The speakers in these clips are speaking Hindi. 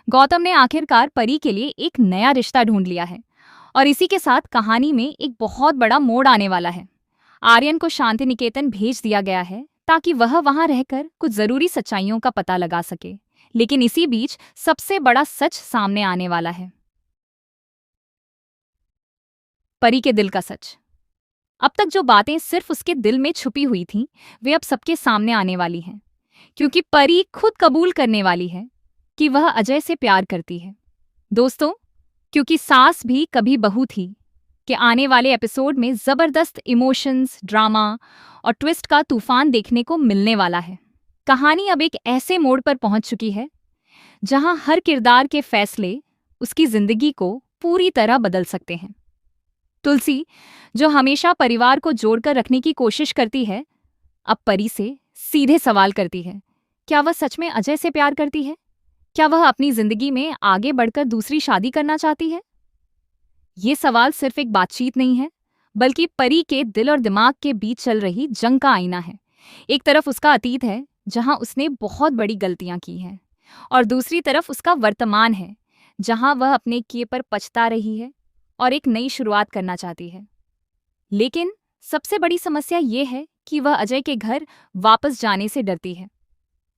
गौतम ने आखिरकार परी के लिए एक नया रिश्ता ढूंढ लिया है और इसी के साथ कहानी में एक बहुत बड़ा मोड़ आने वाला है। आर्यन को शांति निकेतन भेज दिया गया है ताकि वह वहां रहकर कुछ जरूरी सच्चाइयों का पता लगा सके। लेकिन इसी बीच सबसे बड़ा सच सामने आने वाला है, परी के दिल का सच। अब तक जो बातें सिर्फ उसके दिल में छुपी हुई थीं, वे अब सबके सामने आने वाली हैं, क्योंकि परी खुद कबूल करने वाली है कि वह अजय से प्यार करती है। दोस्तों, क्योंकि सास भी कभी बहू थी कि आने वाले एपिसोड में जबरदस्त इमोशंस, ड्रामा और ट्विस्ट का तूफान देखने को मिलने वाला है। कहानी अब एक ऐसे मोड़ पर पहुंच चुकी है जहां हर किरदार के फैसले उसकी जिंदगी को पूरी तरह बदल सकते हैं। तुलसी, जो हमेशा परिवार को जोड़कर रखने की कोशिश करती है, अब परी से सीधे सवाल करती है, क्या वह सच में अजय से प्यार करती है? क्या वह अपनी जिंदगी में आगे बढ़कर दूसरी शादी करना चाहती है? ये सवाल सिर्फ एक बातचीत नहीं है, बल्कि परी के दिल और दिमाग के बीच चल रही जंग का आईना है। एक तरफ उसका अतीत है, जहां उसने बहुत बड़ी गलतियां की हैं, और दूसरी तरफ उसका वर्तमान है, जहां वह अपने किए पर पछता रही है और एक नई शुरुआत करना चाहती है। लेकिन सबसे बड़ी समस्या ये है कि वह अजय के घर वापस जाने से डरती है।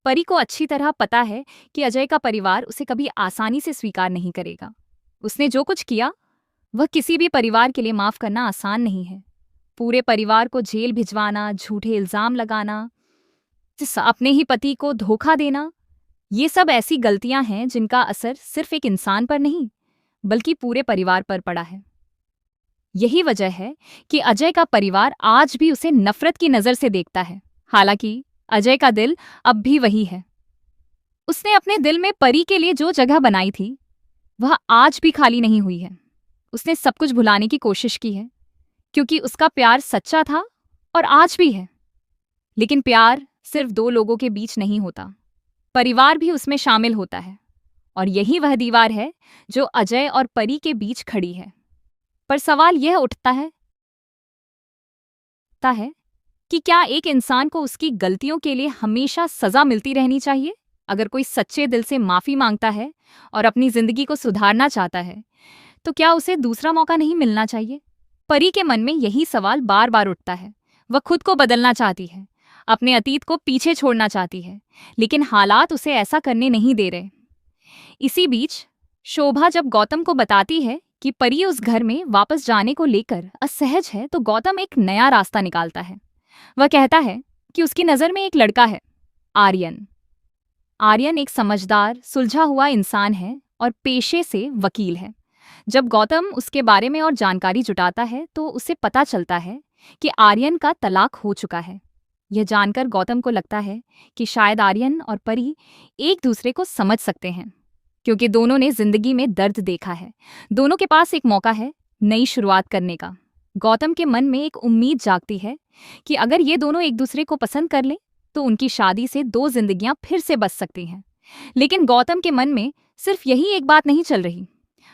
परी को अच्छी तरह पता है कि अजय का परिवार उसे कभी आसानी से स्वीकार नहीं करेगा। उसने जो कुछ किया, वह किसी भी परिवार के लिए माफ करना आसान नहीं है। पूरे परिवार को जेल भिजवाना, झूठे इल्जाम लगाना, अपने ही पति को धोखा देना, ये सब ऐसी गलतियां हैं जिनका असर सिर्फ एक इंसान पर नहीं, बल्कि पूरे परिवार पर पड़ा है। यही वजह है कि अजय का परिवार आज भी उसे नफरत की नजर से देखता है। हालांकि अजय का दिल अब भी वही है। उसने अपने दिल में परी के लिए जो जगह बनाई थी, वह आज भी खाली नहीं हुई है। उसने सब कुछ भुलाने की कोशिश की है, क्योंकि उसका प्यार सच्चा था और आज भी है। लेकिन प्यार सिर्फ दो लोगों के बीच नहीं होता, परिवार भी उसमें शामिल होता है। और यही वह दीवार है जो अजय और परी के बीच खड़ी है। पर सवाल यह उठता है कि क्या एक इंसान को उसकी गलतियों के लिए हमेशा सजा मिलती रहनी चाहिए? अगर कोई सच्चे दिल से माफी मांगता है और अपनी जिंदगी को सुधारना चाहता है, तो क्या उसे दूसरा मौका नहीं मिलना चाहिए? परी के मन में यही सवाल बार बार उठता है। वह खुद को बदलना चाहती है, अपने अतीत को पीछे छोड़ना चाहती है, लेकिन हालात उसे ऐसा करने नहीं दे रहे। इसी बीच शोभा जब गौतम को बताती है कि परी उस घर में वापस जाने को लेकर असहज है, तो गौतम एक नया रास्ता निकालता है। वह कहता है कि उसकी नज़र में एक लड़का है, आर्यन। आर्यन एक समझदार, सुलझा हुआ इंसान है और पेशे से वकील है। जब गौतम उसके बारे में और जानकारी जुटाता है, तो उसे पता चलता है कि आर्यन का तलाक हो चुका है। यह जानकर गौतम को लगता है कि शायद आर्यन और परी एक दूसरे को समझ सकते हैं, क्योंकि दोनों ने जिंदगी में दर्द देखा है। दोनों के पास एक मौका है नई शुरुआत करने का। गौतम के मन में एक उम्मीद जागती है कि अगर ये दोनों एक दूसरे को पसंद कर लें, तो उनकी शादी से दो जिंदगियां फिर से बच सकती हैं। लेकिन गौतम के मन में सिर्फ यही एक बात नहीं चल रही।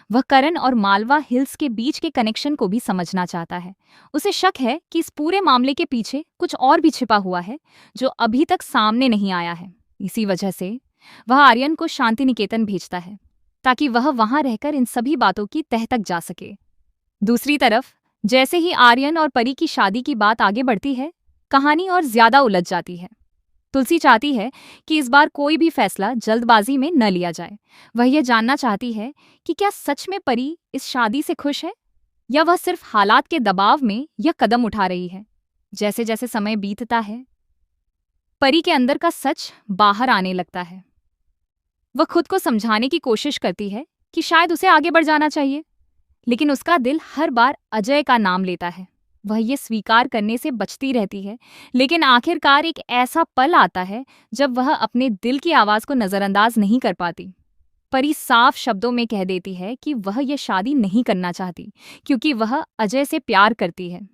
वह करण और मालवा हिल्स के बीच के कनेक्शन को भी समझना चाहता है। उसे शक है कि इस पूरे मामले के पीछे कुछ और भी छिपा हुआ है, जो अभी तक सामने नहीं आया है। इसी वजह से वह आर्यन को शांति निकेतन भेजता है, ताकि वह वहां रहकर इन सभी बातों की तह तक जा सके। दूसरी तरफ जैसे ही आर्यन और परी की शादी की बात आगे बढ़ती है, कहानी और ज्यादा उलझ जाती है। तुलसी चाहती है कि इस बार कोई भी फैसला जल्दबाजी में न लिया जाए। वह यह जानना चाहती है कि क्या सच में परी इस शादी से खुश है, या वह सिर्फ हालात के दबाव में यह कदम उठा रही है। जैसे जैसे समय बीतता है, परी के अंदर का सच बाहर आने लगता है। वह खुद को समझाने की कोशिश करती है कि शायद उसे आगे बढ़ जाना चाहिए, लेकिन उसका दिल हर बार अजय का नाम लेता है। वह ये स्वीकार करने से बचती रहती है, लेकिन आखिरकार एक ऐसा पल आता है जब वह अपने दिल की आवाज को नजरअंदाज नहीं कर पाती। परी साफ शब्दों में कह देती है कि वह यह शादी नहीं करना चाहती, क्योंकि वह अजय से प्यार करती है।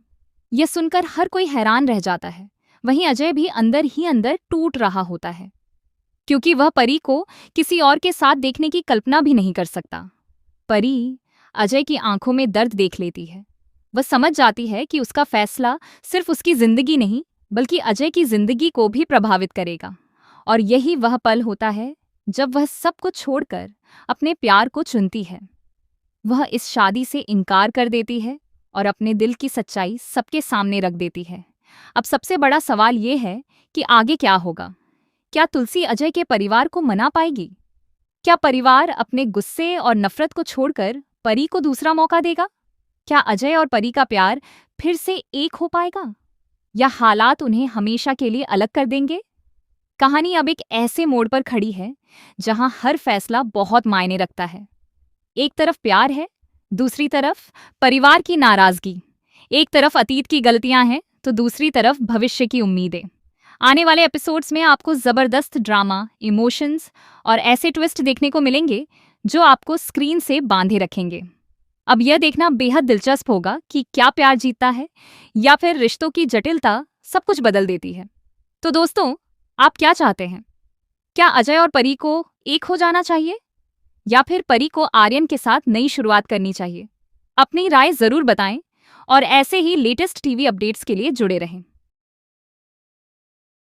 यह सुनकर हर कोई हैरान रह जाता है। वहीं अजय भी अंदर ही अंदर टूट रहा होता है, क्योंकि वह परी को किसी और के साथ देखने की कल्पना भी नहीं कर सकता। परी अजय की आंखों में दर्द देख लेती है। वह समझ जाती है कि उसका फैसला सिर्फ उसकी जिंदगी नहीं, बल्कि अजय की जिंदगी को भी प्रभावित करेगा। और यही वह पल होता है जब वह सब कुछ छोड़कर अपने प्यार को चुनती है। वह इस शादी से इनकार कर देती है और अपने दिल की सच्चाई सबके सामने रख देती है। अब सबसे बड़ा सवाल ये है कि आगे क्या होगा? क्या तुलसी अजय के परिवार को मना पाएगी? क्या परिवार अपने गुस्से और नफरत को छोड़कर परी को दूसरा मौका देगा? क्या अजय और परी का प्यार फिर से एक हो पाएगा, या हालात उन्हें हमेशा के लिए अलग कर देंगे? कहानी अब एक ऐसे मोड़ पर खड़ी है जहां हर फैसला बहुत मायने रखता है। एक तरफ प्यार है, दूसरी तरफ परिवार की नाराजगी। एक तरफ अतीत की गलतियां हैं तो दूसरी तरफ भविष्य की उम्मीदें। आने वाले एपिसोड्स में आपको जबरदस्त ड्रामा, इमोशंस और ऐसे ट्विस्ट देखने को मिलेंगे जो आपको स्क्रीन से बांधे रखेंगे। अब यह देखना बेहद दिलचस्प होगा कि क्या प्यार जीतता है या फिर रिश्तों की जटिलता सब कुछ बदल देती है। तो दोस्तों, आप क्या चाहते हैं? क्या अजय और परी को एक हो जाना चाहिए, या फिर परी को आर्यन के साथ नई शुरुआत करनी चाहिए? अपनी राय जरूर बताएं और ऐसे ही लेटेस्ट टीवी अपडेट्स के लिए जुड़े रहें।